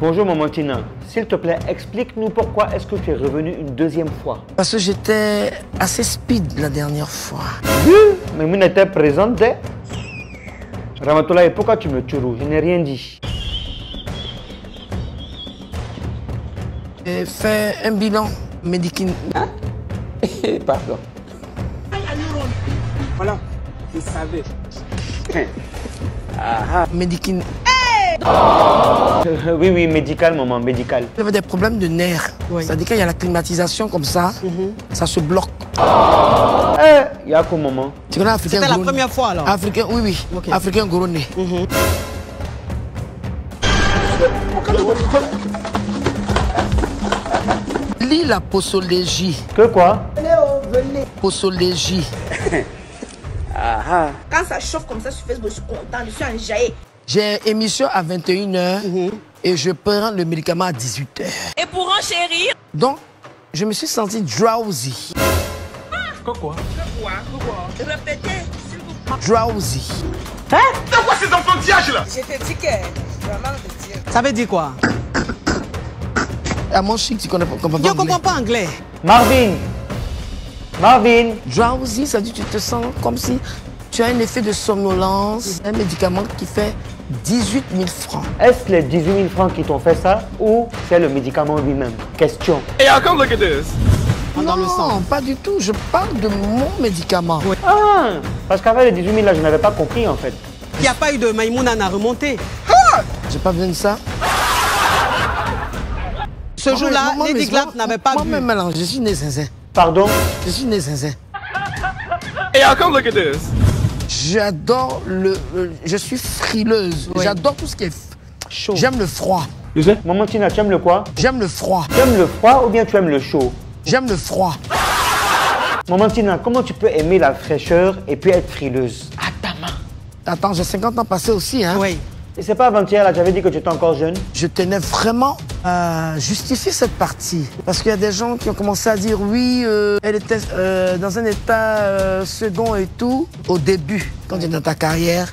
Bonjour maman Tina, s'il te plaît, explique-nous pourquoi est-ce que tu es revenu une deuxième fois. Parce que j'étais assez speed la dernière fois. Mais vous n'étiez présente. Ramatoulaye, pourquoi tu me tues? Je n'ai rien dit. J'ai fait un bilan médical. Hein? Pardon. Voilà, je savais. Médical. Oui, médical, maman, médical. J'avais des problèmes de nerfs. Oui. C'est-à-dire qu'il y a la climatisation comme ça, ça se bloque. Il y a quoi, maman? Tu connais Africain C'était la première fois alors? Africain, oui. Okay. Africain Goroné. Lis la posologie. Que quoi? Posologie. Quand ça chauffe comme ça sur Facebook, je suis content, je suis enjaillé. J'ai émission à 21h et je prends le médicament à 18h. Et pour enchérir? Donc, je me suis senti drowsy. Quoi? Répétez, s'il vous plaît. Drowsy. Hein? C'est quoi ces enfantillages là? Je te dis que vraiment te dire. Ça veut dire quoi? À mon chic, tu comprends pas anglais. Je ne comprends pas anglais. Marvin. Drowsy, ça dit que tu te sens comme si tu as un effet de somnolence. Un médicament qui fait 18 000 francs. Est-ce les 18 000 francs qui t'ont fait ça ou c'est le médicament lui-même? Question. Hey, y'all come look at this. Non, pas du tout. Je parle de mon médicament. Oui. Ah, parce qu'avec les 18 000 là, je n'avais pas compris en fait. Il n'y a pas eu de Maïmouna à remonter. J'ai pas besoin de ça. Ce jour-là, Lady Glap n'avait pas bu. Moi-même, je suis né zinzin. Pardon? Je suis né zinzin. Hey, y'all come look at this. J'adore je suis frileuse. Oui. J'adore tout ce qui est chaud. J'aime le froid. Maman Tina, tu aimes le quoi? J'aime le froid. Tu aimes le froid ou bien tu aimes le chaud? J'aime le froid. Maman Tina, comment tu peux aimer la fraîcheur et puis être frileuse? Attends, j'ai 50 ans passés aussi, hein? Oui. Et c'est pas avant-hier, là, j'avais dit que tu étais encore jeune. Je tenais vraiment à justifier cette partie. Parce qu'il y a des gens qui ont commencé à dire oui, elle était dans un état second et tout. Au début, quand tu es dans ta carrière,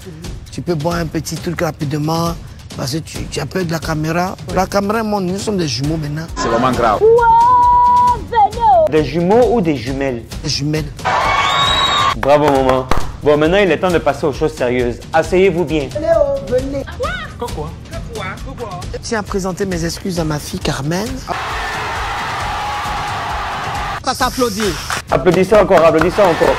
tu peux boire un petit truc rapidement. Parce que tu as peur de la caméra. La caméra, moi, nous sommes des jumeaux maintenant. C'est vraiment grave. Des jumeaux ou des jumelles? Des jumelles. Bravo, maman. Bon, maintenant, il est temps de passer aux choses sérieuses. Asseyez-vous bien. Venez. Quoi? Je tiens à présenter mes excuses à ma fille Carmen. Ça s'applaudit. Applaudissez encore, applaudissez encore.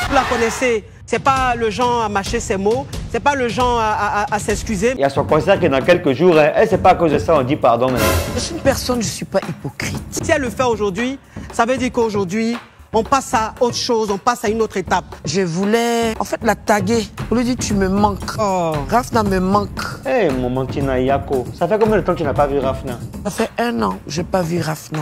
Vous la connaissez, c'est pas le genre à mâcher ses mots, c'est pas le genre à s'excuser. Il y a son concert qui est dans quelques jours. Hein. Et c'est pas à cause de ça on dit pardon. Mais... Je suis une personne, je suis pas hypocrite. Si elle le fait aujourd'hui, ça veut dire qu'aujourd'hui, on passe à autre chose, on passe à une autre étape. Je voulais, en fait, la taguer. Pour lui dire, tu me manques. Oh. Rafna me manque. Hé, maman Tina Yako, ça fait combien de temps que tu n'as pas vu Rafna? Ça fait 1 an que je n'ai pas vu Rafna.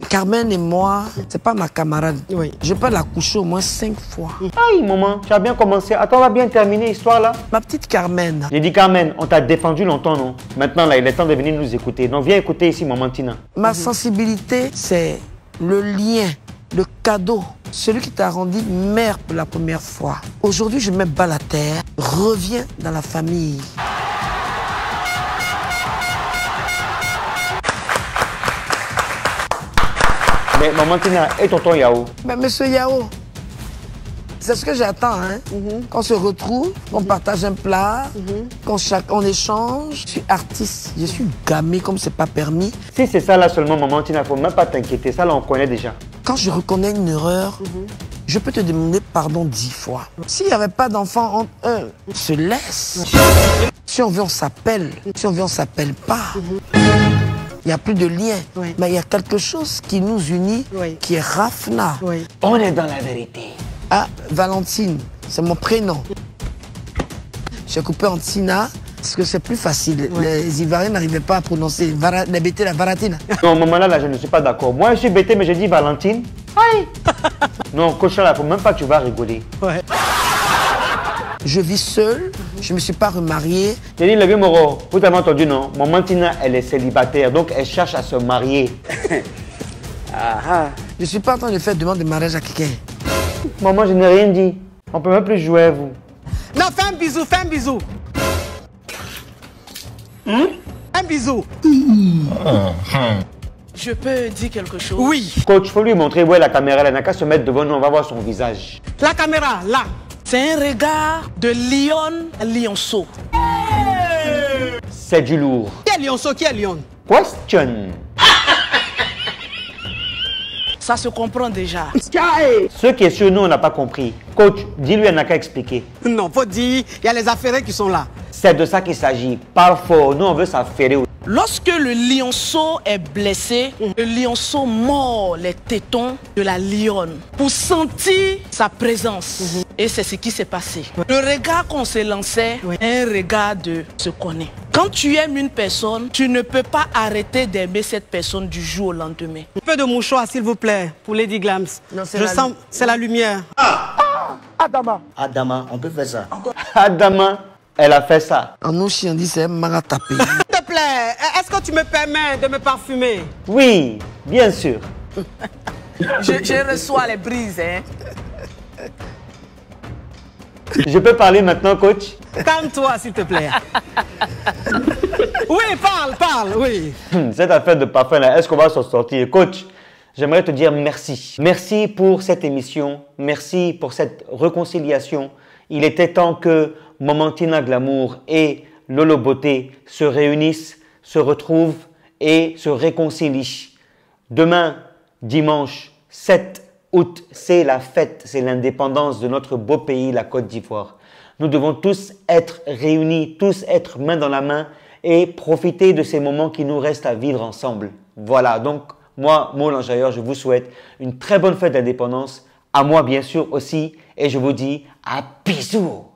Carmen et moi, c'est pas ma camarade. Oui. Je peux la coucher au moins 5 fois. Aïe, maman, tu as bien commencé. Attends, on va bien terminer l'histoire là. Ma petite Carmen. J'ai dit Carmen, on t'a défendu longtemps, non? Maintenant, là, il est temps de venir nous écouter. Donc, viens écouter ici, maman Tina. Ma sensibilité, c'est le lien, le cadeau. Celui qui t'a rendu mère pour la première fois. Aujourd'hui, je mets bas la terre. Reviens dans la famille. Mais maman Tina et tonton Yao? Mais monsieur Yao, c'est ce que j'attends, hein? Qu'on se retrouve, qu'on partage un plat, qu'on échange. Je suis artiste, je suis gamé comme c'est pas permis. Si c'est ça là seulement, maman Tina, faut même pas t'inquiéter. Ça là, on connaît déjà. Quand je reconnais une erreur, je peux te demander pardon 10 fois. S'il n'y avait pas d'enfant entre eux, on se laisse. Si on veut, on s'appelle. Si on veut, on s'appelle pas. Il n'y a plus de lien. Oui. Mais il y a quelque chose qui nous unit, qui est Rafna. Oui. On est dans la vérité. Ah, Valentine, c'est mon prénom. J'ai coupé en Tina parce que c'est plus facile. Les Ivoiriens n'arrivaient pas à prononcer la bêtée, la Varatine. Non, maman là, je ne suis pas d'accord. Moi, je suis bêté, mais je dis Valentine. Aïe. Non, cochon là, faut même pas que tu vas rigoler. Ouais. Je vis seule, je ne me suis pas remariée. J'ai dit, le vieux Moro, vous avez entendu, non? Maman Tina, elle est célibataire, donc elle cherche à se marier. Je ne suis pas en train de faire demande de mariage à quelqu'un. Maman, je n'ai rien dit. On peut même plus jouer à vous. Non, fais un bisou, fais un bisou. Un bisou. Je peux dire quelque chose? Oui. Coach, faut lui montrer où est la caméra. Elle n'a qu'à se mettre devant nous, on va voir son visage. La caméra, là. C'est un regard de lion à lionceau. C'est du lourd. Qui est lionceau? Qui est lion? Question. Ça se comprend déjà. Ce qui est sûr, nous, on n'a pas compris. Coach, dis-lui, elle n'a qu'à expliquer. Non, faut dire, il y a les affairés qui sont là. C'est de ça qu'il s'agit. Parle fort. Nous, on veut s'affairer. Lorsque le lionceau est blessé, le lionceau mord les tétons de la lionne pour sentir sa présence. Et c'est ce qui s'est passé. Le regard qu'on se lançait est un regard de se connaître. Quand tu aimes une personne, tu ne peux pas arrêter d'aimer cette personne du jour au lendemain. Un peu de mouchoir, s'il vous plaît, pour Lady Glams. Non, c'est Je la sens, c'est la lumière. Adama, on peut faire ça. Adama, elle a fait ça. En nous, on dit c'est maratapé. S'il te plaît, est-ce que tu me permets de me parfumer? Oui, bien sûr. Je reçois les brises, hein. Je peux parler maintenant, coach? Calme-toi, s'il te plaît. Oui, parle, oui. Cette affaire de parfum là, est-ce qu'on va s'en sortir? Coach, j'aimerais te dire merci. Merci pour cette émission. Merci pour cette réconciliation. Il était temps que Momentina Glamour et Lolo Beauté se réunissent, se retrouvent et se réconcilient. Demain, dimanche 7 août, c'est la fête, c'est l'indépendance de notre beau pays, la Côte d'Ivoire. Nous devons tous être réunis, tous être main dans la main et profiter de ces moments qui nous restent à vivre ensemble. Voilà, donc moi, Mo l'Enjailleur, je vous souhaite une très bonne fête d'indépendance, à moi bien sûr aussi, et je vous dis à bisous.